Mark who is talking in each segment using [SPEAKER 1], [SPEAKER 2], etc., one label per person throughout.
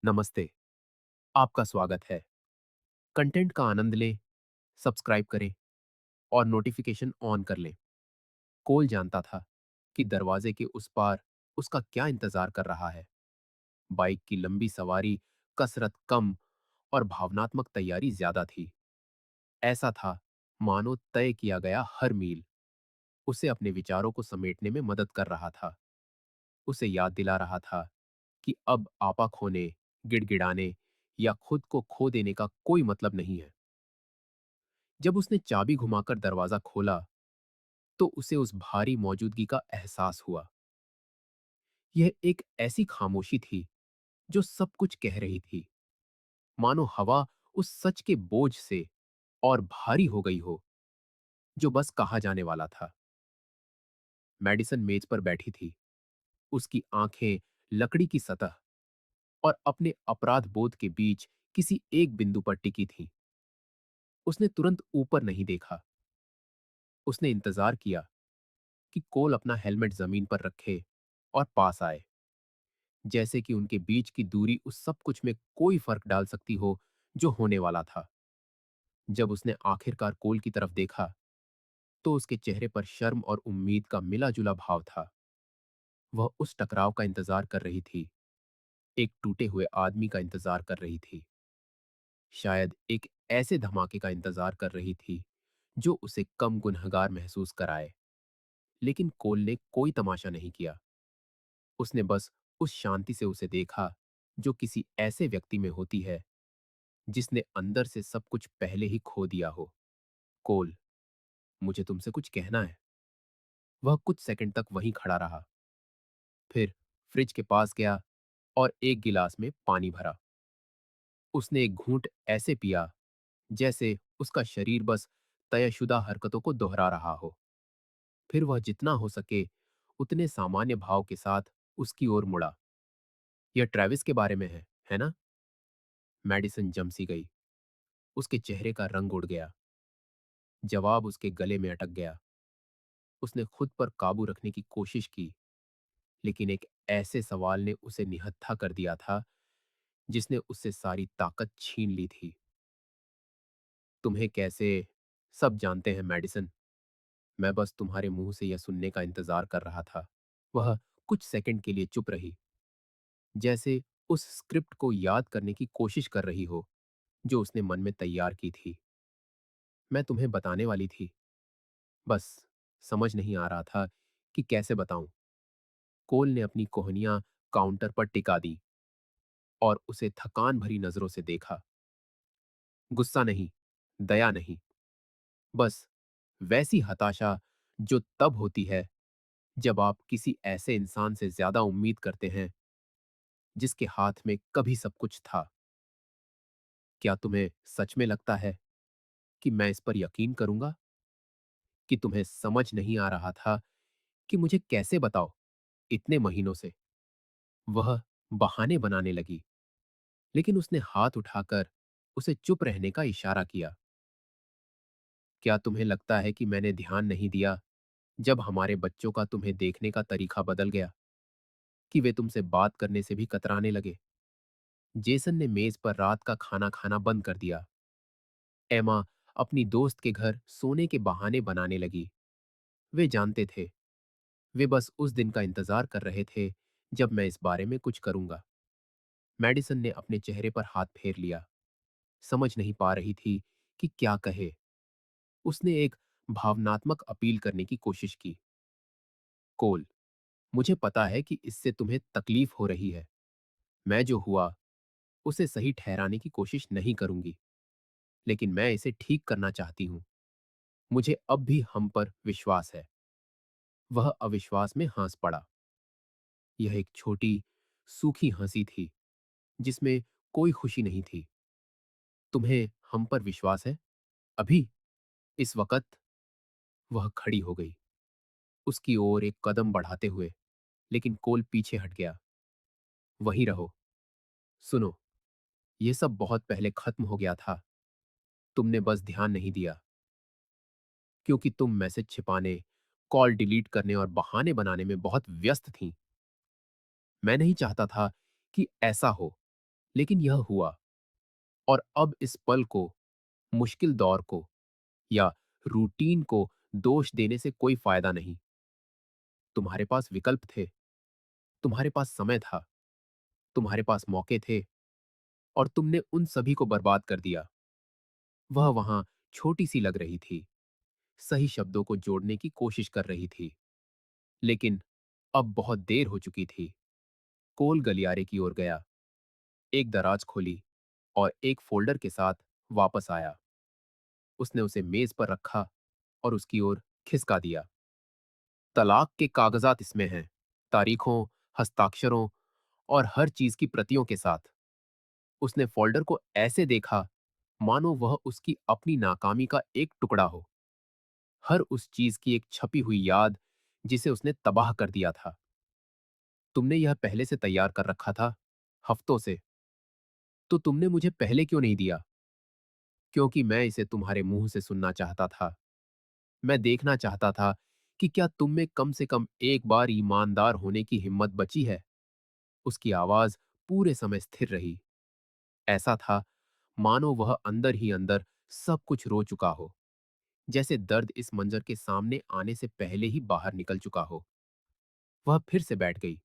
[SPEAKER 1] नमस्ते। आपका स्वागत है। कंटेंट का आनंद लें, सब्सक्राइब करें और नोटिफिकेशन ऑन कर लें। कोल जानता था कि दरवाजे के उस पार उसका क्या इंतजार कर रहा है। बाइक की लंबी सवारी, कसरत कम और भावनात्मक तैयारी ज्यादा थी। ऐसा था मानो तय किया गया हर मील उसे अपने विचारों को समेटने में मदद कर रहा था। उसे याद दिला रहा था कि अब आपा खोने, गिड़गिड़ाने या खुद को खो देने का कोई मतलब नहीं है। जब उसने चाबी घुमाकर दरवाजा खोला तो उसे उस भारी मौजूदगी का एहसास हुआ। यह एक ऐसी खामोशी थी जो सब कुछ कह रही थी, मानो हवा उस सच के बोझ से और भारी हो गई हो जो बस कहा जाने वाला था। मेडिसन मेज पर बैठी थी, उसकी आंखें लकड़ी की सतह और अपने अपराध बोध के बीच किसी एक बिंदु पर टिकी थीं। उसने तुरंत ऊपर नहीं देखा। उसने इंतजार किया कि कोल अपना हेलमेट जमीन पर रखे और पास आए, जैसे कि उनके बीच की दूरी उस सब कुछ में कोई फर्क डाल सकती हो जो होने वाला था। जब उसने आखिरकार कोल की तरफ देखा तो उसके चेहरे पर शर्म और उम्मीद का मिला जुला भाव था। वह उस टकराव का इंतजार कर रही थी, एक टूटे हुए आदमी का इंतजार कर रही थी, शायद एक ऐसे धमाके का इंतजार कर रही थी जो उसे कम गुनहगार महसूस कराए। लेकिन कोल ने कोई तमाशा नहीं किया। उसने बस उस शांति से उसे देखा जो किसी ऐसे व्यक्ति में होती है जिसने अंदर से सब कुछ पहले ही खो दिया हो। कोल, मुझे तुमसे कुछ कहना है। वह कुछ सेकंड तक वहीं खड़ा रहा, फिर फ्रिज के पास गया और एक गिलास में पानी भरा। उसने एक घूंट ऐसे पिया जैसे उसका शरीर बस तयशुदा हरकतों को दोहरा रहा हो। फिर वह जितना हो सके उतने सामान्य भाव के साथ उसकी ओर मुड़ा। यह ट्रेविस के बारे में है ना? मेडिसन जम सी गई। उसके चेहरे का रंग उड़ गया। जवाब उसके गले में अटक गया। उसने खुद पर काबू रखने की कोशिश की, लेकिन एक ऐसे सवाल ने उसे निहत्था कर दिया था जिसने उससे सारी ताकत छीन ली थी। तुम्हें कैसे? सब जानते हैं मेडिसन। मैं बस तुम्हारे मुंह से यह सुनने का इंतजार कर रहा था। वह कुछ सेकंड के लिए चुप रही, जैसे उस स्क्रिप्ट को याद करने की कोशिश कर रही हो जो उसने मन में तैयार की थी। मैं तुम्हें बताने वाली थी, बस समझ नहीं आ रहा था कि कैसे बताऊं। कोल ने अपनी कोहनियां काउंटर पर टिका दी और उसे थकान भरी नजरों से देखा। गुस्सा नहीं, दया नहीं, बस वैसी हताशा जो तब होती है जब आप किसी ऐसे इंसान से ज्यादा उम्मीद करते हैं जिसके हाथ में कभी सब कुछ था। क्या तुम्हें सच में लगता है कि मैं इस पर यकीन करूंगा? कि तुम्हें समझ नहीं आ रहा था कि मुझे कैसे बताओ? इतने महीनों से वह बहाने बनाने लगी, लेकिन उसने हाथ उठाकर उसे चुप रहने का इशारा किया। क्या तुम्हें लगता है कि मैंने ध्यान नहीं दिया जब हमारे बच्चों का तुम्हें देखने का तरीका बदल गया, कि वे तुमसे बात करने से भी कतराने लगे? जेसन ने मेज पर रात का खाना खाना बंद कर दिया। एमा अपनी दोस्त के घर सोने के बहाने बनाने लगी। वे जानते थे, वे बस उस दिन का इंतजार कर रहे थे जब मैं इस बारे में कुछ करूंगा। मेडिसन ने अपने चेहरे पर हाथ फेर लिया। समझ नहीं पा रही थी कि क्या कहे। उसने एक भावनात्मक अपील करने की कोशिश की। कोल, मुझे पता है कि इससे तुम्हें तकलीफ हो रही है। मैं जो हुआ उसे सही ठहराने की कोशिश नहीं करूंगी, लेकिन मैं इसे ठीक करना चाहती हूं। मुझे अब भी हम पर विश्वास है। वह अविश्वास में हंस पड़ा। यह एक छोटी, सूखी हंसी थी जिसमें कोई खुशी नहीं थी। तुम्हें हम पर विश्वास है? अभी? इस वक्त? वह खड़ी हो गई, उसकी ओर एक कदम बढ़ाते हुए, लेकिन कोल पीछे हट गया। वहीं रहो। सुनो, यह सब बहुत पहले खत्म हो गया था। तुमने बस ध्यान नहीं दिया, क्योंकि तुम मैसेज छिपाने, कॉल डिलीट करने और बहाने बनाने में बहुत व्यस्त थीं। मैं नहीं चाहता था कि ऐसा हो, लेकिन यह हुआ, और अब इस पल को, मुश्किल दौर को, या रूटीन को दोष देने से कोई फायदा नहीं। तुम्हारे पास विकल्प थे, तुम्हारे पास समय था, तुम्हारे पास मौके थे, और तुमने उन सभी को बर्बाद कर दिया। वह वहां छोटी सी लग रही थी, सही शब्दों को जोड़ने की कोशिश कर रही थी, लेकिन अब बहुत देर हो चुकी थी। कोल गलियारे की ओर गया, एक दराज खोली और एक फोल्डर के साथ वापस आया। उसने उसे मेज पर रखा और उसकी ओर खिसका दिया। तलाक के कागजात इसमें हैं, तारीखों, हस्ताक्षरों और हर चीज की प्रतियों के साथ। उसने फोल्डर को ऐसे देखा मानो वह उसकी अपनी नाकामी का एक टुकड़ा हो, हर उस चीज की एक छपी हुई याद जिसे उसने तबाह कर दिया था। तुमने यह पहले से तैयार कर रखा था, हफ्तों से। तो तुमने मुझे पहले क्यों नहीं दिया? क्योंकि मैं इसे तुम्हारे मुंह से सुनना चाहता था। मैं देखना चाहता था कि क्या तुम में कम से कम एक बार ईमानदार होने की हिम्मत बची है। उसकी आवाज पूरे समय स्थिर रही। ऐसा था मानो वह अंदर ही अंदर सब कुछ रो चुका हो, जैसे दर्द इस मंजर के सामने आने से पहले ही बाहर निकल चुका हो। वह फिर से बैठ गई।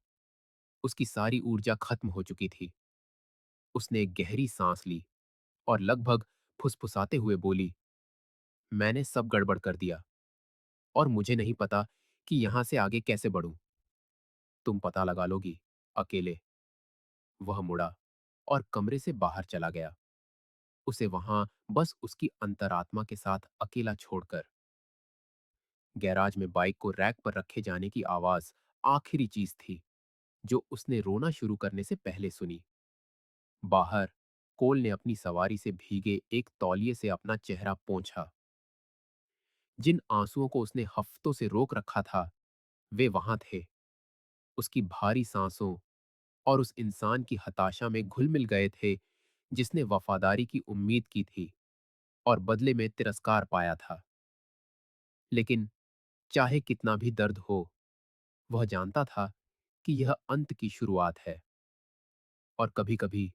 [SPEAKER 1] उसकी सारी ऊर्जा खत्म हो चुकी थी। उसने एक गहरी सांस ली और लगभग फुसफुसाते हुए बोली, मैंने सब गड़बड़ कर दिया, और मुझे नहीं पता कि यहां से आगे कैसे बढ़ूं। तुम पता लगा लोगी, अकेले। वह मुड़ा और कमरे से बाहर चला गया, उसे वहां बस उसकी अंतरात्मा के साथ अकेला छोड़कर। गैराज में बाइक को रैक पर रखे जाने की आवाज आखिरी चीज थी जो उसने रोना शुरू करने से पहले सुनी। बाहर कोल ने अपनी सवारी से भीगे एक तौलिए से अपना चेहरा पोंछा। जिन आंसुओं को उसने हफ्तों से रोक रखा था, वे वहां थे, उसकी भारी सांसों और उस इंसान की हताशा में घुल मिल गए थे जिसने वफादारी की उम्मीद की थी और बदले में तिरस्कार पाया था। लेकिन चाहे कितना भी दर्द हो, वह जानता था कि यह अंत की शुरुआत है, और कभी-कभी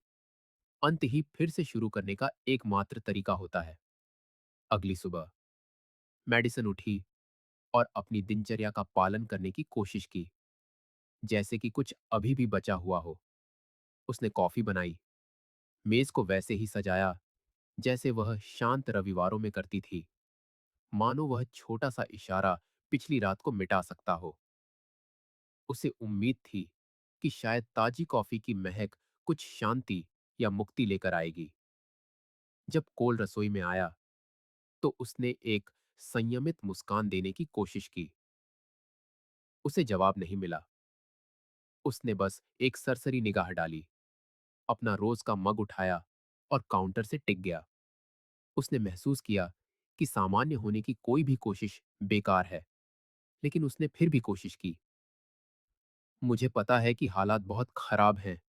[SPEAKER 1] अंत ही फिर से शुरू करने का एकमात्र तरीका होता है। अगली सुबह मेडिसन उठी और अपनी दिनचर्या का पालन करने की कोशिश की, जैसे कि कुछ अभी भी बचा हुआ हो। उसने कॉफी बनाई, मेज को वैसे ही सजाया जैसे वह शांत रविवारों में करती थी, मानो वह छोटा सा इशारा पिछली रात को मिटा सकता हो। उसे उम्मीद थी कि शायद ताजी कॉफी की महक कुछ शांति या मुक्ति लेकर आएगी। जब कोल रसोई में आया तो उसने एक संयमित मुस्कान देने की कोशिश की। उसे जवाब नहीं मिला। उसने बस एक सरसरी निगाह डाली, अपना रोज का मग उठाया और काउंटर से टिक गया। उसने महसूस किया कि सामान्य होने की कोई भी कोशिश बेकार है, लेकिन उसने फिर भी कोशिश की। मुझे पता है कि हालात बहुत खराब हैं,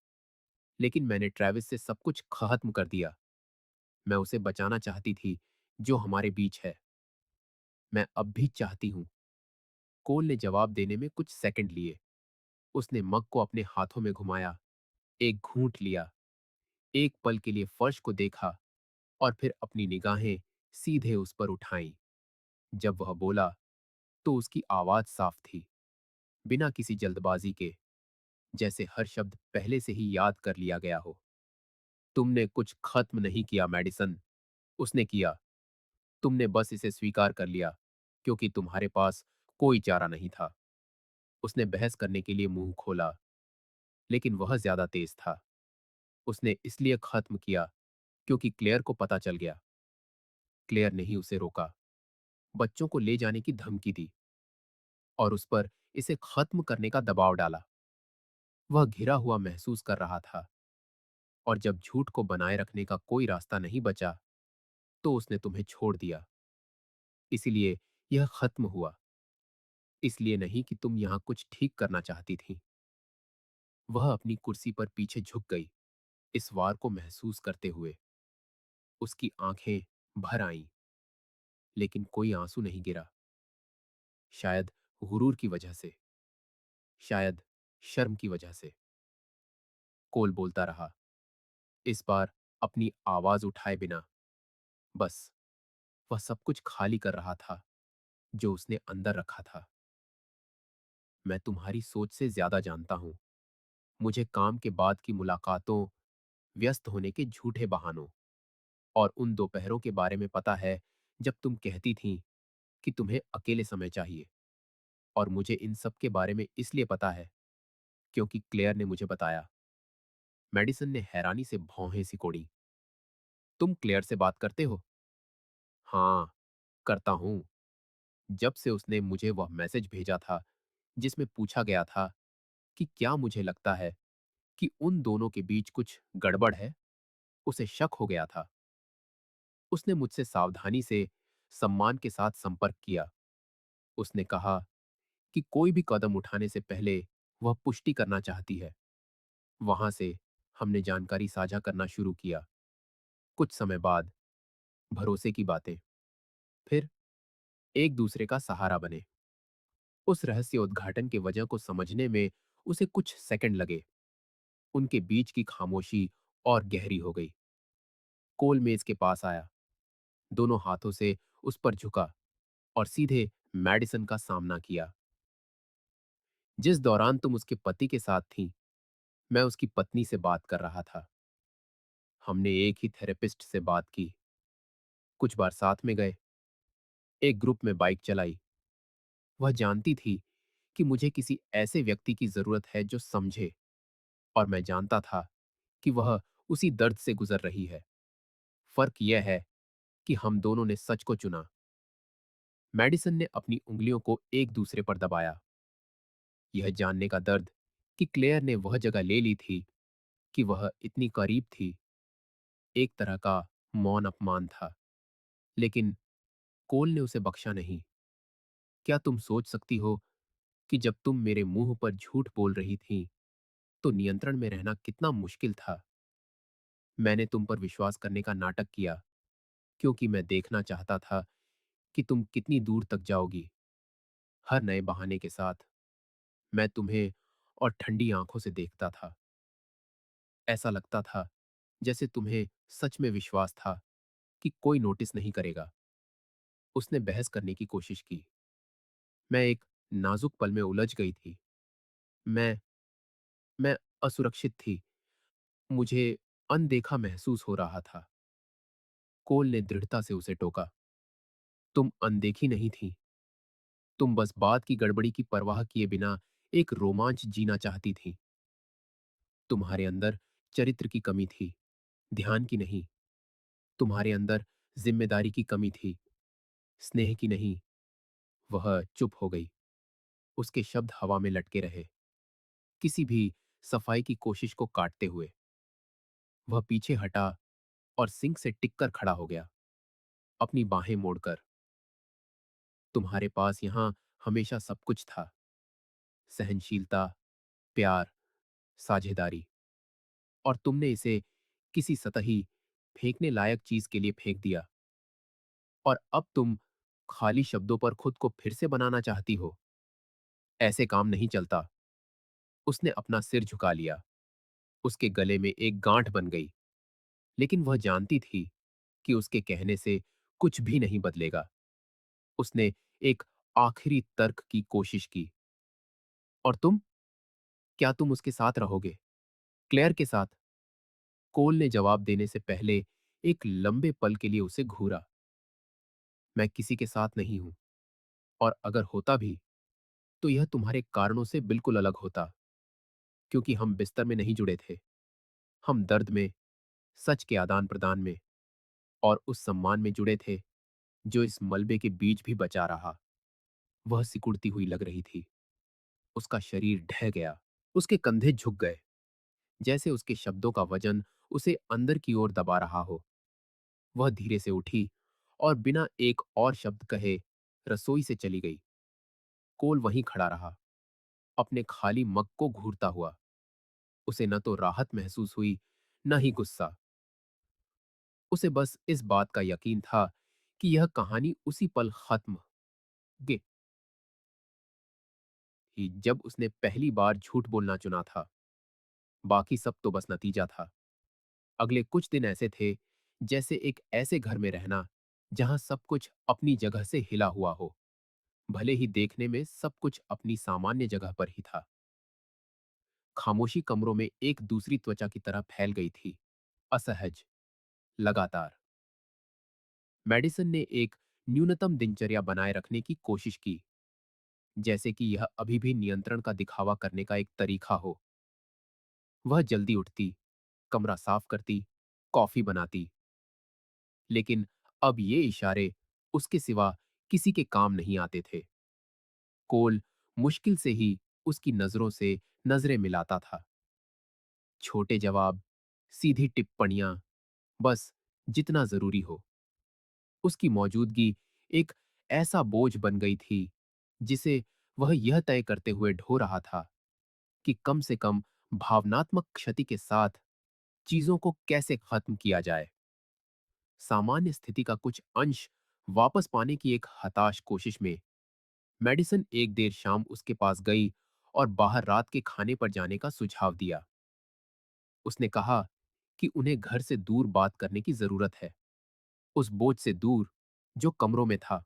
[SPEAKER 1] लेकिन मैंने ट्रेविस से सब कुछ खत्म कर दिया। मैं उसे बचाना चाहती थी, जो हमारे बीच है। मैं अब भी चाहती हूं। कोल ने जवाब देने में कुछ सेकंड लिए। उसने मग को अपने हाथों में घुमाया, एक घूंट लिया, एक पल के लिए फर्श को देखा और फिर अपनी निगाहें सीधे उस पर उठाईं। जब वह बोला तो उसकी आवाज साफ थी, बिना किसी जल्दबाजी के, जैसे हर शब्द पहले से ही याद कर लिया गया हो। तुमने कुछ खत्म नहीं किया मेडिसन, उसने किया। तुमने बस इसे स्वीकार कर लिया क्योंकि तुम्हारे पास कोई चारा नहीं था। उसने बहस करने के लिए मुंह खोला, लेकिन वह ज्यादा तेज था। उसने इसलिए खत्म किया क्योंकि क्लेयर को पता चल गया। क्लेयर ने ही उसे रोका, बच्चों को ले जाने की धमकी दी और उस पर इसे खत्म करने का दबाव डाला। वह घिरा हुआ महसूस कर रहा था, और जब झूठ को बनाए रखने का कोई रास्ता नहीं बचा, तो उसने तुम्हें छोड़ दिया। इसीलिए यह खत्म हुआ, इसलिए नहीं कि तुम यहां कुछ ठीक करना चाहती थी। वह अपनी कुर्सी पर पीछे झुक गई, इस वार को महसूस करते हुए। उसकी आंखें भर आईं, लेकिन कोई आंसू नहीं गिरा। शायद गुरूर की वजह से, शायद शर्म की वजह से। कोल बोलता रहा, इस बार अपनी आवाज उठाए बिना, बस वह सब कुछ खाली कर रहा था जो उसने अंदर रखा था। मैं तुम्हारी सोच से ज्यादा जानता हूं। मुझे काम के बाद की मुलाकातों, व्यस्त होने के झूठे बहानों और उन दोपहरों के बारे में पता है जब तुम कहती थीं कि तुम्हें अकेले समय चाहिए। और मुझे इन सब के बारे में इसलिए पता है क्योंकि क्लेयर ने मुझे बताया। मेडिसन ने हैरानी से भौहें सिकोड़ी। तुम क्लेयर से बात करते हो? हाँ, करता हूं। जब से उसने मुझे वह मैसेज भेजा था जिसमें पूछा गया था कि क्या मुझे लगता है कि उन दोनों के बीच कुछ गड़बड़ है, उसे शक हो गया था। उसने मुझसे सावधानी से, सम्मान के साथ संपर्क किया। उसने कहा कि कोई भी कदम उठाने से पहले वह पुष्टि करना चाहती है। वहां से हमने जानकारी साझा करना शुरू किया। कुछ समय बाद भरोसे की बातें, फिर एक दूसरे का सहारा बने। उस रहस्य उद्घाटन के वजह को समझने में उसे कुछ सेकंड लगे। उनके बीच की खामोशी और गहरी हो गई। कोल मेज के पास आया, दोनों हाथों से उस पर झुका और सीधे मैडिसन का सामना किया। जिस दौरान तुम उसके पति के साथ थी, मैं उसकी पत्नी से बात कर रहा था। हमने एक ही थेरेपिस्ट से बात की, कुछ बार साथ में गए, एक ग्रुप में बाइक चलाई। वह जानती थी कि मुझे किसी ऐसे व्यक्ति की जरूरत है जो समझे, और मैं जानता था कि वह उसी दर्द से गुजर रही है। फर्क यह है कि हम दोनों ने सच को चुना। मेडिसन ने अपनी उंगलियों को एक दूसरे पर दबाया, यह जानने का दर्द कि क्लेयर ने वह जगह ले ली थी, कि वह इतनी करीब थी। एक तरह का मौन अपमान था, लेकिन कोल ने उसे बख्शा नहीं। क्या तुम सोच सकती हो कि जब तुम मेरे मुंह पर झूठ बोल रही थी तो नियंत्रण में रहना कितना मुश्किल था? मैंने तुम पर विश्वास करने का नाटक किया क्योंकि मैं देखना चाहता था कि तुम कितनी दूर तक जाओगी। हर नए बहाने के साथ मैं तुम्हें और ठंडी आंखों से देखता था। ऐसा लगता था जैसे तुम्हें सच में विश्वास था कि कोई नोटिस नहीं करेगा। उसने बहस करने की कोशिश की। मैं एक नाजुक पल में उलझ गई थी। मैं मैं असुरक्षित थी। मुझे अनदेखा महसूस हो रहा था। कोल ने दृढ़ता से उसे टोका। तुम अनदेखी नहीं थी। तुम बस बात की गड़बड़ी की परवाह किए बिना एक रोमांच जीना चाहती थी। तुम्हारे अंदर चरित्र की कमी थी, ध्यान की नहीं। तुम्हारे अंदर जिम्मेदारी की कमी थी, स्नेह की नहीं। वह चुप हो गई। उसके शब्द हवा में लटके रहे, किसी भी सफाई की कोशिश को काटते हुए। वह पीछे हटा और सिंक से टिककर खड़ा हो गया, अपनी बाहें मोड़कर। तुम्हारे पास यहां हमेशा सब कुछ था, सहनशीलता, प्यार, साझेदारी, और तुमने इसे किसी सतही, फेंकने लायक चीज के लिए फेंक दिया। और अब तुम खाली शब्दों पर खुद को फिर से बनाना चाहती हो। ऐसे काम नहीं चलता। उसने अपना सिर झुका लिया। उसके गले में एक गांठ बन गई, लेकिन वह जानती थी कि उसके कहने से कुछ भी नहीं बदलेगा। उसने एक आखिरी तर्क की कोशिश की। और तुम, क्या तुम उसके साथ रहोगे? क्लेयर के साथ? कोल ने जवाब देने से पहले एक लंबे पल के लिए उसे घूरा। मैं किसी के साथ नहीं हूं, और अगर होता भी तो यह तुम्हारे कारणों से बिल्कुल अलग होता। क्योंकि हम बिस्तर में नहीं जुड़े थे, हम दर्द में, सच के आदान प्रदान में, और उस सम्मान में जुड़े थे जो इस मलबे के बीच भी बचा रहा। वह सिकुड़ती हुई लग रही थी। उसका शरीर ढह गया। उसके कंधे झुक गए, जैसे उसके शब्दों का वजन उसे अंदर की ओर दबा रहा हो। वह धीरे से उठी और बिना एक और शब्द कहे रसोई से चली गई। कोल वहीं खड़ा रहा, अपने खाली मग को घूरता हुआ। उसे न तो राहत महसूस हुई, न ही गुस्सा। उसे बस इस बात का यकीन था कि यह कहानी उसी पल खत्म गे ही जब उसने पहली बार झूठ बोलना चुना था। बाकी सब तो बस नतीजा था। अगले कुछ दिन ऐसे थे जैसे एक ऐसे घर में रहना जहां सब कुछ अपनी जगह से हिला हुआ हो, भले ही देखने में सब कुछ अपनी सामान्य जगह पर ही था। खामोशी कमरों में एक दूसरी त्वचा की तरह फैल गई थी, असहज, लगातार। मेडिसन ने एक न्यूनतम दिनचर्या बनाए रखने की कोशिश की, जैसे कि यह अभी भी नियंत्रण का दिखावा करने का एक तरीका हो। वह जल्दी उठती, कमरा साफ करती, कॉफी बनाती, लेकिन अब ये इशारे उसके सिवा किसी के काम नहीं आते थे। कोल मुश्किल से ही उसकी नजरों से नजरें मिलाता था। छोटे जवाब, सीधी टिप्पणियां, बस जितना जरूरी हो। उसकी मौजूदगी एक ऐसा बोझ बन गई थी जिसे वह यह तय करते हुए ढो रहा था कि कम से कम भावनात्मक क्षति के साथ चीजों को कैसे खत्म किया जाए। सामान्य स्थिति का कुछ अंश वापस पाने की एक हताश कोशिश में मेडिसन एक देर शाम उसके पास गई और बाहर रात के खाने पर जाने का सुझाव दिया। उसने कहा कि उन्हें घर से दूर बात करने की जरूरत है, उस बोझ से दूर जो कमरों में था।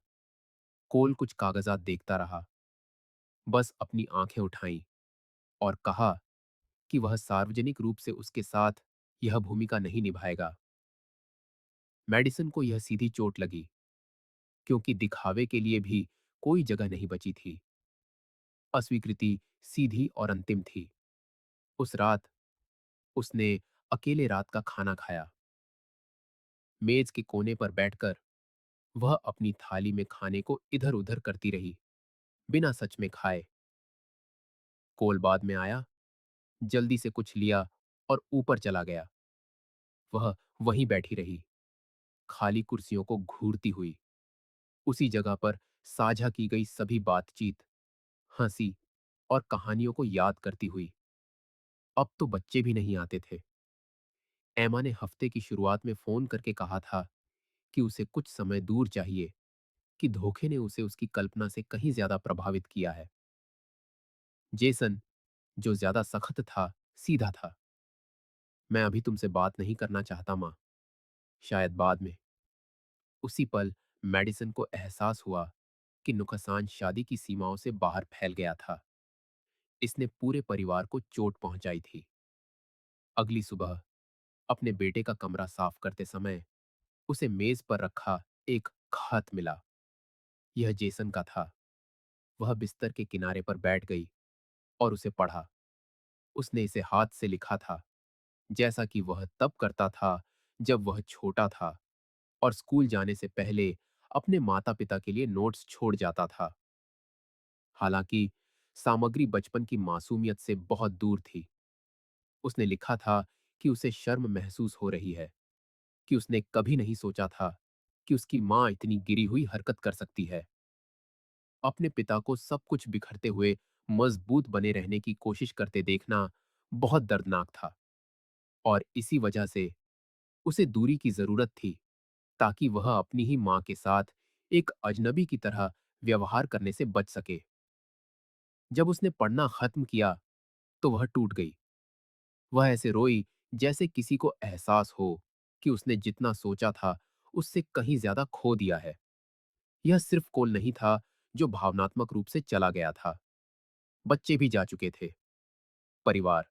[SPEAKER 1] कोल कुछ कागजात देखता रहा, बस अपनी आंखें उठाईं और कहा कि वह सार्वजनिक रूप से उसके साथ यह भूमिका नहीं निभाएगा। मेडिसन को यह सीधी चोट लगी, क्योंकि दिखावे के लिए भी कोई जगह नहीं बची थी। अस्वीकृति सीधी और अंतिम थी। उस रात उसने अकेले रात का खाना खाया। मेज के कोने पर बैठकर वह अपनी थाली में खाने को इधर उधर करती रही, बिना सच में खाए। कोल बाद में आया, जल्दी से कुछ लिया और ऊपर चला गया। वह वहीं बैठी रही, खाली कुर्सियों को घूरती हुई, उसी जगह पर साझा की गई सभी बातचीत, हंसी और कहानियों को याद करती हुई। अब तो बच्चे भी नहीं आते थे। एमा ने हफ्ते की शुरुआत में फोन करके कहा था कि उसे कुछ समय दूर चाहिए, कि धोखे ने उसे उसकी कल्पना से कहीं ज्यादा प्रभावित किया है। जेसन, जो ज्यादा सख्त था, सीधा था। मैं अभी तुमसे बात नहीं करना चाहता मां, शायद बाद में। उसी पल मेडिसन को एहसास हुआ कि नुकसान शादी की सीमाओं से बाहर फैल गया था। इसने पूरे परिवार को चोट पहुंचाई थी। अगली सुबह अपने बेटे का कमरा साफ करते समय उसे मेज पर रखा एक खत मिला। यह जेसन का था। वह बिस्तर के किनारे पर बैठ गई और उसे पढ़ा। उसने इसे हाथ से लिखा था, जैसा कि वह तब करता था जब वह छोटा था और स्कूल जाने से पहले अपने माता पिता के लिए नोट्स छोड़ जाता था। हालांकि सामग्री बचपन की मासूमियत से बहुत दूर थी। उसने लिखा था कि उसे शर्म महसूस हो रही है, कि उसने कभी नहीं सोचा था कि उसकी मां इतनी गिरी हुई हरकत कर सकती है। अपने पिता को सब कुछ बिखरते हुए मजबूत बने रहने की कोशिश करते देखना बहुत दर्दनाक था, और इसी वजह से उसे दूरी की जरूरत थी, ताकि वह अपनी ही मां के साथ एक अजनबी की तरह व्यवहार करने से बच सके। जब उसने पढ़ना खत्म किया तो वह टूट गई। वह ऐसे रोई जैसे किसी को एहसास हो कि उसने जितना सोचा था उससे कहीं ज्यादा खो दिया है। यह सिर्फ कोल नहीं था जो भावनात्मक रूप से चला गया था, बच्चे भी जा चुके थे। परिवार,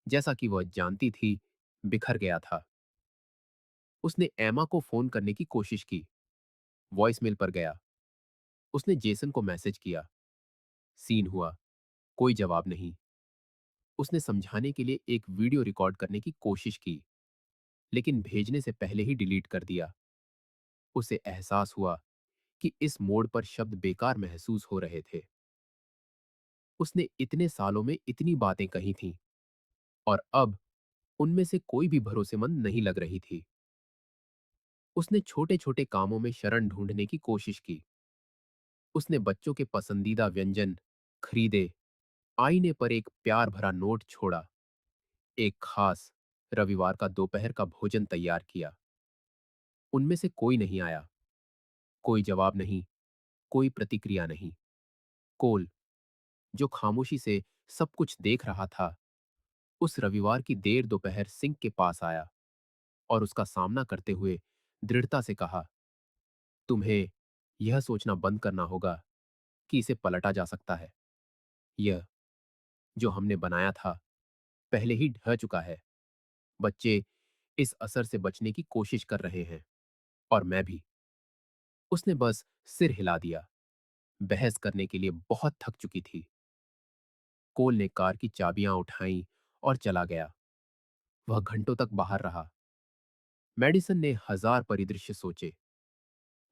[SPEAKER 1] जैसा कि वह जानती थी, बिखर गया था। उसने एमा को फोन करने की कोशिश की, वॉइसमेल पर गया। उसने जेसन को मैसेज किया, सीन हुआ, कोई जवाब नहीं। उसने समझाने के लिए एक वीडियो रिकॉर्ड करने की कोशिश की, लेकिन भेजने से पहले ही डिलीट कर दिया। उसे एहसास हुआ कि इस मोड़ पर शब्द बेकार महसूस हो रहे थे। उसने इतने सालों में इतनी बातें कही थीं, और अब उनमें से कोई भी भरोसेमंद नहीं लग रही थी। उसने छोटे छोटे कामों में शरण ढूंढने की कोशिश की। उसने बच्चों के पसंदीदा व्यंजन खरीदे, आईने पर एक प्यार भरा नोट छोड़ा, एक खास रविवार का दोपहर का भोजन तैयार किया। उनमें से कोई नहीं आया, कोई जवाब नहीं, कोई प्रतिक्रिया नहीं। कोल, जो खामोशी से सब कुछ देख रहा था, उस रविवार की देर दोपहर सिंक के पास आया। और उसका सामना करते हुए दृढ़ता से कहा, तुम्हें यह सोचना बंद करना होगा कि इसे पलटा जा सकता है। यह जो हमने बनाया था पहले ही ढह चुका है। बच्चे इस असर से बचने की कोशिश कर रहे हैं, और मैं भी। उसने बस सिर हिला दिया। बहस करने के लिए बहुत थक चुकी थी। कोल ने कार की चाबियां उठाईं और चला गया। वह घंटों तक बाहर रहा। मेडिसन ने हजार परिदृश्य सोचे।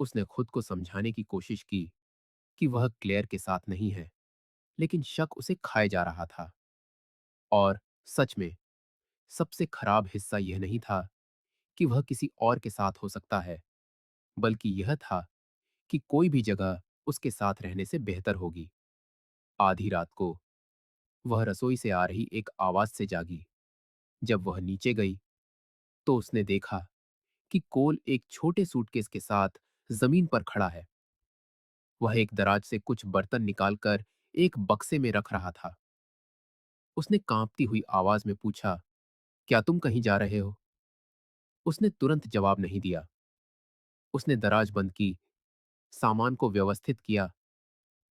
[SPEAKER 1] उसने खुद को समझाने की कोशिश की कि वह क्लेयर के साथ नहीं है, लेकिन शक उसे खाए जा रहा था। और सच में सबसे खराब हिस्सा यह नहीं था कि वह किसी और के साथ हो सकता है, बल्कि यह था कि कोई भी जगह उसके साथ रहने से बेहतर होगी। आधी रात को वह रसोई से आ रही एक आवाज से जागी। जब वह नीचे गई तो उसने देखा कि कोल एक छोटे सूटकेस के साथ जमीन पर खड़ा है। वह एक दराज से कुछ बर्तन निकालकर एक बक्से में रख रहा था। उसने कांपती हुई आवाज में पूछा, क्या तुम कहीं जा रहे हो? उसने तुरंत जवाब नहीं दिया। उसने दराज बंद की, सामान को व्यवस्थित किया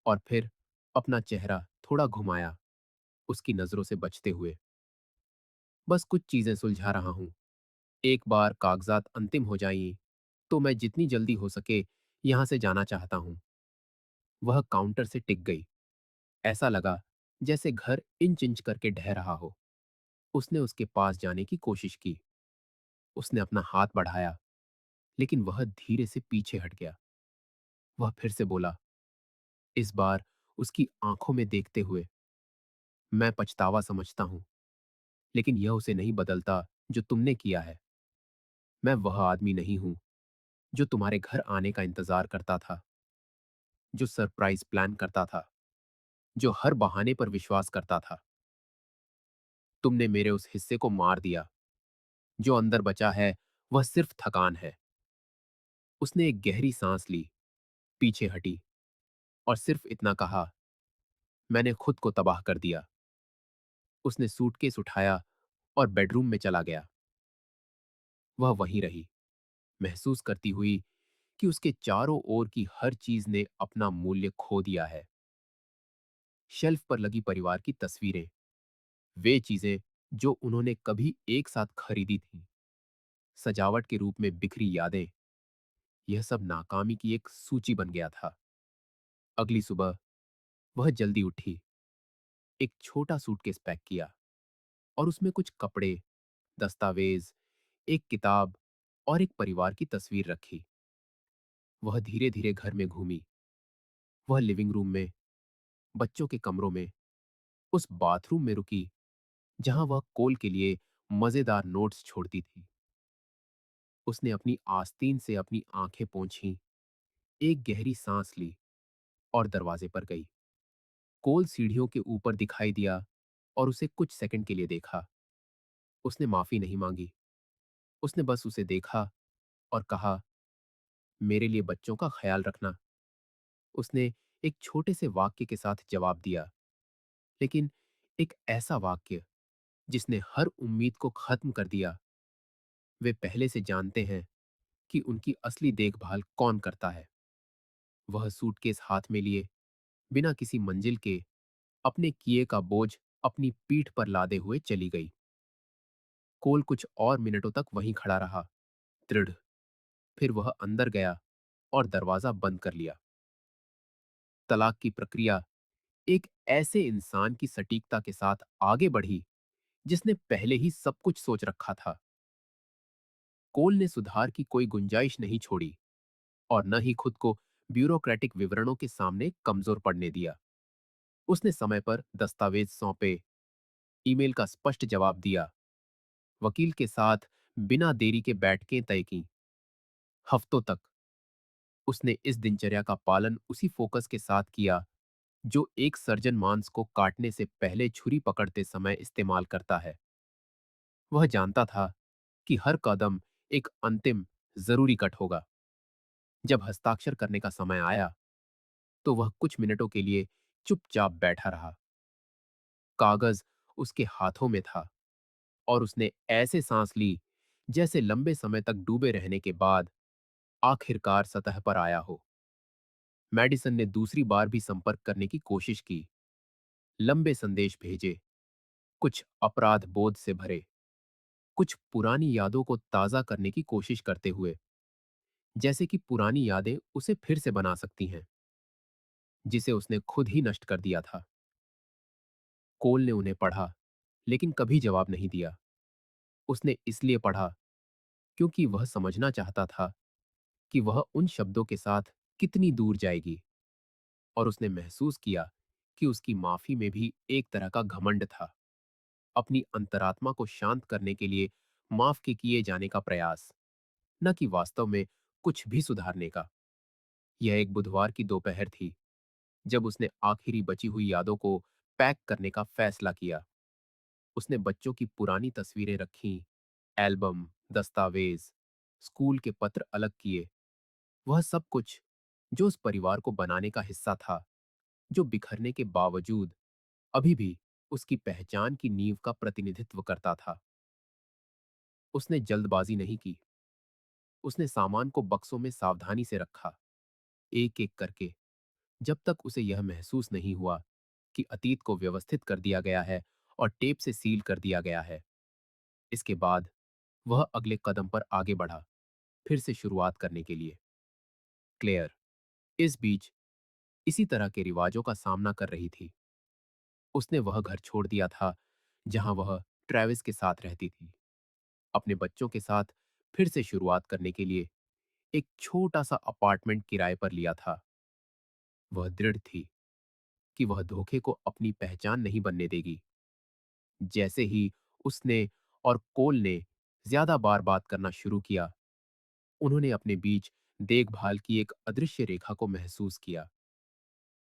[SPEAKER 1] और फिर अपना चेहरा थोड़ा घुमाया, उसकी नजरों से बचते हुए। बस कुछ चीजें सुलझा रहा हूं। एक बार कागजात अंतिम हो जाएं, तो मैं जितनी जल्दी हो सके यहां से जाना चाहता हूं। वह काउंटर से टिक गई। ऐसा लगा जैसे घर इंच इंच करके ढह रहा हो। उसने उसके पास जाने की कोशिश की। उसने अपना हाथ बढ़ाया, लेकिन वह धीरे से पीछे हट गया। वह फिर से बोला, इस बार उसकी आंखों में देखते हुए, मैं पछतावा समझता हूं, लेकिन यह उसे नहीं बदलता जो तुमने किया है। मैं वह आदमी नहीं हूं जो तुम्हारे घर आने का इंतजार करता था, जो सरप्राइज प्लान करता था, जो हर बहाने पर विश्वास करता था। तुमने मेरे उस हिस्से को मार दिया। जो अंदर बचा है वह सिर्फ थकान है। उसने एक गहरी सांस ली, पीछे हटी और सिर्फ इतना कहा, मैंने खुद को तबाह कर दिया। उसने सूटकेस उठाया और बेडरूम में चला गया। वह वहीं रही, महसूस करती हुई कि उसके चारों ओर की हर चीज ने अपना मूल्य खो दिया है। शेल्फ पर लगी परिवार की तस्वीरें, वे चीजें जो उन्होंने कभी एक साथ खरीदी थीं, सजावट के रूप में बिखरी यादें, यह सब नाकामी की एक सूची बन गया था। अगली सुबह वह जल्दी उठी, एक छोटा सूटकेस पैक किया और उसमें कुछ कपड़े, दस्तावेज, एक किताब और एक परिवार की तस्वीर रखी। वह धीरे धीरे घर में घूमी। वह लिविंग रूम में, बच्चों के कमरों में, उस बाथरूम में रुकी जहां वह कोल के लिए मजेदार नोट्स छोड़ती थी। उसने अपनी आस्तीन से अपनी आंखें पोंछीं, एक गहरी सांस ली और दरवाजे पर गई। कोल सीढ़ियों के ऊपर दिखाई दिया और उसे कुछ सेकंड के लिए देखा। उसने माफी नहीं मांगी। उसने बस उसे देखा और कहा, मेरे लिए बच्चों का ख्याल रखना। उसने एक छोटे से वाक्य के साथ जवाब दिया, लेकिन एक ऐसा वाक्य जिसने हर उम्मीद को खत्म कर दिया। वे पहले से जानते हैं कि उनकी असली देखभाल कौन करता है। वह सूटकेस हाथ में लिए, बिना किसी मंजिल के, अपने किए का बोझ अपनी पीठ पर लादे हुए चली गई। कोल कुछ और मिनटों तक वहीं खड़ा रहा, दृढ़। फिर वह अंदर गया और दरवाजा बंद कर लिया। तलाक की प्रक्रिया एक ऐसे इंसान की सटीकता के साथ आगे बढ़ी जिसने पहले ही सब कुछ सोच रखा था। कोल ने सुधार की कोई गुंजाइश नहीं छोड़ी और न ही खुद को ब्यूरोक्रेटिक विवरणों के सामने कमजोर पड़ने दिया। उसने समय पर दस्तावेज सौंपे, ईमेल का स्पष्ट जवाब दिया, वकील के साथ बिना देरी के बैठकें तय की। हफ्तों तक उसने इस दिनचर्या का पालन उसी फोकस के साथ किया जो एक सर्जन मांस को काटने से पहले छुरी पकड़ते समय इस्तेमाल करता है। वह जानता था कि हर कदम एक अंतिम, जरूरी कट होगा। जब हस्ताक्षर करने का समय आया तो वह कुछ मिनटों के लिए चुपचाप बैठा रहा। कागज उसके हाथों में था और उसने ऐसे सांस ली जैसे लंबे समय तक डूबे रहने के बाद आखिरकार सतह पर आया हो। मैडिसन ने दूसरी बार भी संपर्क करने की कोशिश की, लंबे संदेश भेजे, कुछ अपराध बोध से भरे, कुछ पुरानी यादों को ताजा करने की कोशिश करते हुए, जैसे कि पुरानी यादें उसे फिर से बना सकती हैं, जिसे उसने खुद ही नष्ट कर दिया था। कोल ने उन्हें पढ़ा, लेकिन कभी जवाब नहीं दिया। उसने इसलिए पढ़ा क्योंकि वह समझना चाहता था कि वह उन शब्दों के साथ कितनी दूर जाएगी, और उसने महसूस किया कि उसकी माफी में भी एक तरह का घमंड था, अपनी अंतरात्मा को शांत करने के लिए माफ के किए जाने का प्रयास, न कि वास्तव में कुछ भी सुधारने का। यह एक बुधवार की दोपहर थी, जब उसने आखिरी बची हुई यादों को पैक करने का फैसला किया। उसने बच्चों की पुरानी तस्वीरें रखीं, एल्बम, दस्तावेज, स्कूल के पत्र अलग किए, वह सब कुछ जो उस परिवार को बनाने का हिस्सा था, जो बिखरने के बावजूद अभी भी उसकी पहचान की नींव का प्रतिनिधित्व करता था। उसने जल्दबाजी नहीं की। उसने सामान को बक्सों में सावधानी से रखा, एक एक करके, जब तक उसे यह महसूस नहीं हुआ कि अतीत को व्यवस्थित कर दिया गया है और टेप से सील कर दिया गया है। इसके बाद वह अगले कदम पर आगे बढ़ा, फिर से शुरुआत करने के लिए। क्लेयर इस बीच इसी तरह के रिवाजों का सामना कर रही थी। उसने वह घर छोड़ दिया था जहां वह ट्रेविस के साथ रहती थी, अपने बच्चों के साथ फिर से शुरुआत करने के लिए एक छोटा सा अपार्टमेंट किराए पर लिया था। वह दृढ़ थी कि वह धोखे को अपनी पहचान नहीं बनने देगी। जैसे ही उसने और कोल ने ज्यादा बार बात करना शुरू किया, उन्होंने अपने बीच देखभाल की एक अदृश्य रेखा को महसूस किया,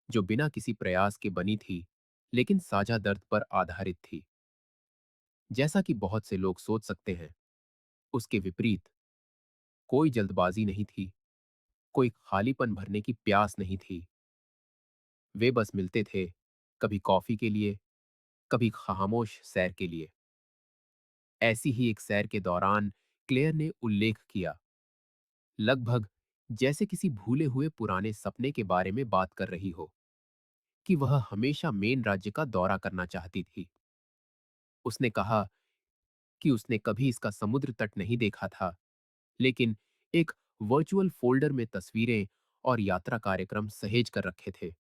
[SPEAKER 1] जो बिना किसी प्रयास के बनी थी, लेकिन साझा दर्द पर आधारित थी। जैसा कि बहुत से लोग सोच सकते हैं, उसके विपरीत कोई जल्दबाजी नहीं थी, कोई खालीपन भरने की प्यास नहीं थी। वे बस मिलते थे, कभी कॉफी के लिए, कभी खामोश सैर के लिए। ऐसी ही एक सैर के दौरान क्लेयर ने उल्लेख किया, लगभग जैसे किसी भूले हुए पुराने सपने के बारे में बात कर रही हो, कि वह हमेशा मेन राज्य का दौरा करना चाहती थी। उसने कहा कि उसने कभी इसका समुद्र तट नहीं देखा था, लेकिन एक वर्चुअल फोल्डर में तस्वीरें और यात्रा कार्यक्रम सहेज कर रखे थे।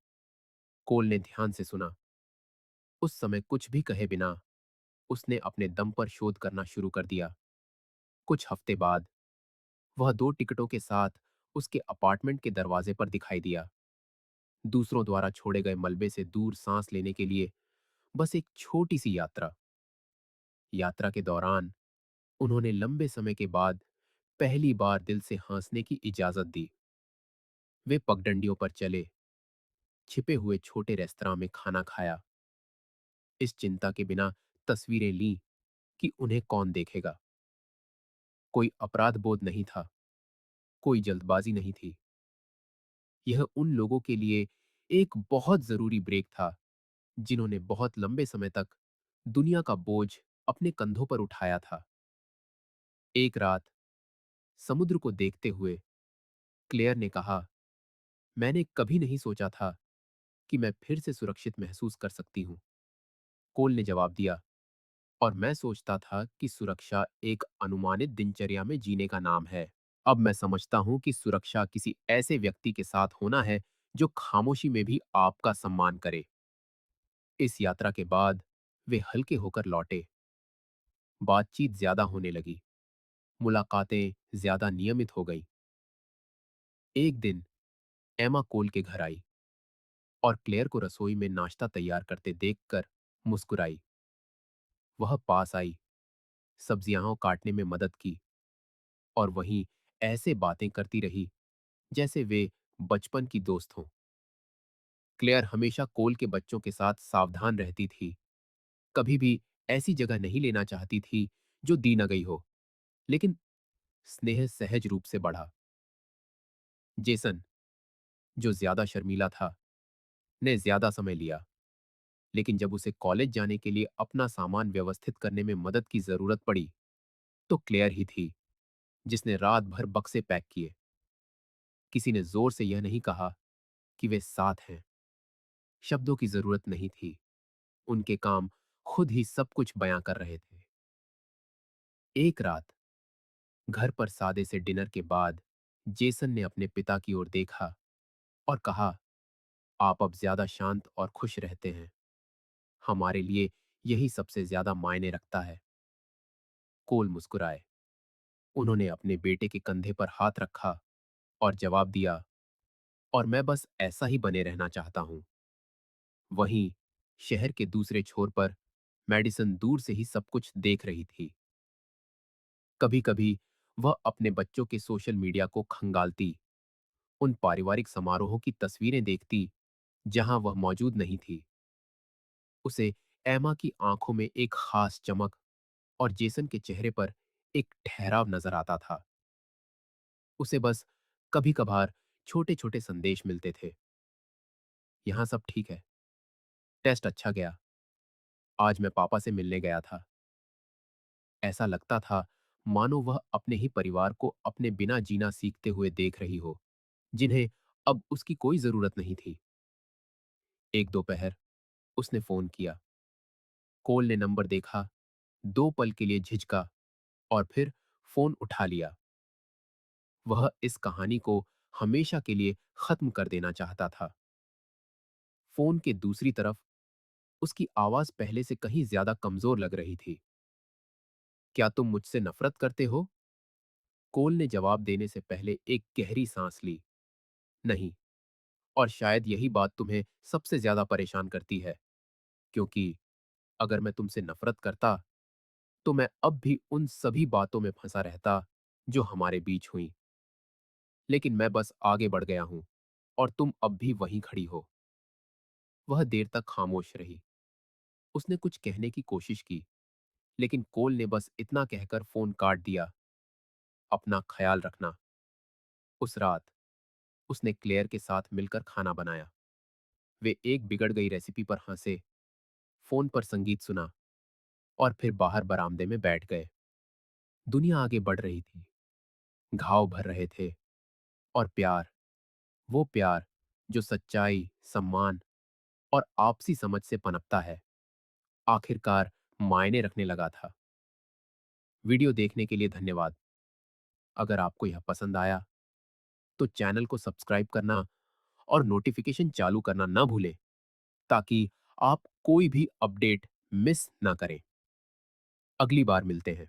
[SPEAKER 1] कोल ने ध्यान से सुना। उस समय कुछ भी कहे बिना उसने अपने दम पर शोध करना शुरू कर दिया। कुछ हफ्ते बाद वह 2 टिकटों के साथ उसके अपार्टमेंट के दरवाजे पर दिखाई दिया। दूसरों द्वारा छोड़े गए मलबे से दूर सांस लेने के लिए बस एक छोटी सी यात्रा। यात्रा के दौरान उन्होंने लंबे समय के बाद पहली बार दिल से हंसने की इजाजत दी। वे पगडंडियों पर चले, छिपे हुए छोटे रेस्तरां में खाना खाया, इस चिंता के बिना तस्वीरें लीं कि उन्हें कौन देखेगा। कोई अपराध बोध नहीं था, कोई जल्दबाजी नहीं थी। यह उन लोगों के लिए एक बहुत जरूरी ब्रेक था जिन्होंने बहुत लंबे समय तक दुनिया का बोझ अपने कंधों पर उठाया था। एक रात समुद्र को देखते हुए क्लेयर ने कहा, मैंने कभी नहीं सोचा था कि मैं फिर से सुरक्षित महसूस कर सकती हूं। कोल ने जवाब दिया, और मैं सोचता था कि सुरक्षा एक अनुमानित दिनचर्या में जीने का नाम है। अब मैं समझता हूं कि सुरक्षा किसी ऐसे व्यक्ति के साथ होना है जो खामोशी में भी आपका सम्मान करे। इस यात्रा के बाद वे हल्के होकर लौटे। बातचीत ज्यादा होने लगी, मुलाकातें ज्यादा नियमित हो गई। एक दिन एमा कोल के घर आई और क्लेयर को रसोई में नाश्ता तैयार करते देखकर मुस्कुराई। वह पास आई, सब्जियां काटने में मदद की, और वहीं ऐसे बातें करती रही जैसे वे बचपन की दोस्त हों। क्लेयर हमेशा कोल के बच्चों के साथ सावधान रहती थी, कभी भी ऐसी जगह नहीं लेना चाहती थी जो दी न गई हो, लेकिन स्नेह सहज रूप से बढ़ा। जेसन, जो ज्यादा शर्मीला था, ने ज्यादा समय लिया, लेकिन जब उसे कॉलेज जाने के लिए अपना सामान व्यवस्थित करने में मदद की जरूरत पड़ी, तो क्लेयर ही थी, जिसने रात भर बक्से पैक किए। किसी ने जोर से यह नहीं कहा कि वे साथ हैं। शब्दों की जरूरत नहीं थी, उनके काम खुद ही सब कुछ बयां कर रहे थे। एक रात घर पर सादे से डिनर के बाद जेसन ने अपने पिता की ओर देखा और कहा, आप अब ज्यादा शांत और खुश रहते हैं। हमारे लिए यही सबसे ज्यादा मायने रखता है। कोल मुस्कुराए। उन्होंने अपने बेटे के कंधे पर हाथ रखा और जवाब दिया, और मैं बस ऐसा ही बने रहना चाहता हूं। वहीं शहर के दूसरे छोर पर मेडिसन दूर से ही सब कुछ देख रही थी। कभी कभी वह अपने बच्चों के सोशल मीडिया को खंगालती, उन पारिवारिक समारोहों की तस्वीरें देखती जहां वह मौजूद नहीं थी। उसे एमा की आंखों में एक खास चमक और जेसन के चेहरे पर एक ठहराव नजर आता था। उसे बस कभी कभार छोटे छोटे संदेश मिलते थे। यहां सब ठीक है। टेस्ट अच्छा गया। आज मैं पापा से मिलने गया था। ऐसा लगता था मानो वह अपने ही परिवार को अपने बिना जीना सीखते हुए देख रही हो, जिन्हें अब उसकी कोई जरूरत नहीं थी। एक दोपहर उसने फोन किया। कोल ने नंबर देखा, दो पल के लिए झिझका और फिर फोन उठा लिया। वह इस कहानी को हमेशा के लिए खत्म कर देना चाहता था। फोन के दूसरी तरफ उसकी आवाज पहले से कहीं ज्यादा कमजोर लग रही थी। क्या तुम मुझसे नफरत करते हो? कोल ने जवाब देने से पहले एक गहरी सांस ली। नहीं, और शायद यही बात तुम्हें सबसे ज्यादा परेशान करती है, क्योंकि अगर मैं तुमसे नफरत करता तो मैं अब भी उन सभी बातों में फंसा रहता जो हमारे बीच हुई। लेकिन मैं बस आगे बढ़ गया हूं और तुम अब भी वहीं खड़ी हो। वह देर तक खामोश रही। उसने कुछ कहने की कोशिश की, लेकिन कोल ने बस इतना कहकर फोन काट दिया, अपना ख्याल रखना। उस रात उसने क्लेयर के साथ मिलकर खाना बनाया। वे एक बिगड़ गई रेसिपी पर हंसे, फोन पर संगीत सुना और फिर बाहर बरामदे में बैठ गए। दुनिया आगे बढ़ रही थी, घाव भर रहे थे, और प्यार, वो प्यार जो सच्चाई, सम्मान और आपसी समझ से पनपता है, आखिरकार मायने रखने लगा था। वीडियो देखने के लिए धन्यवाद। अगर आपको यह पसंद आया तो चैनल को सब्सक्राइब करना और नोटिफिकेशन चालू करना ना भूलें, ताकि आप कोई भी अपडेट मिस ना करें। अगली बार मिलते हैं।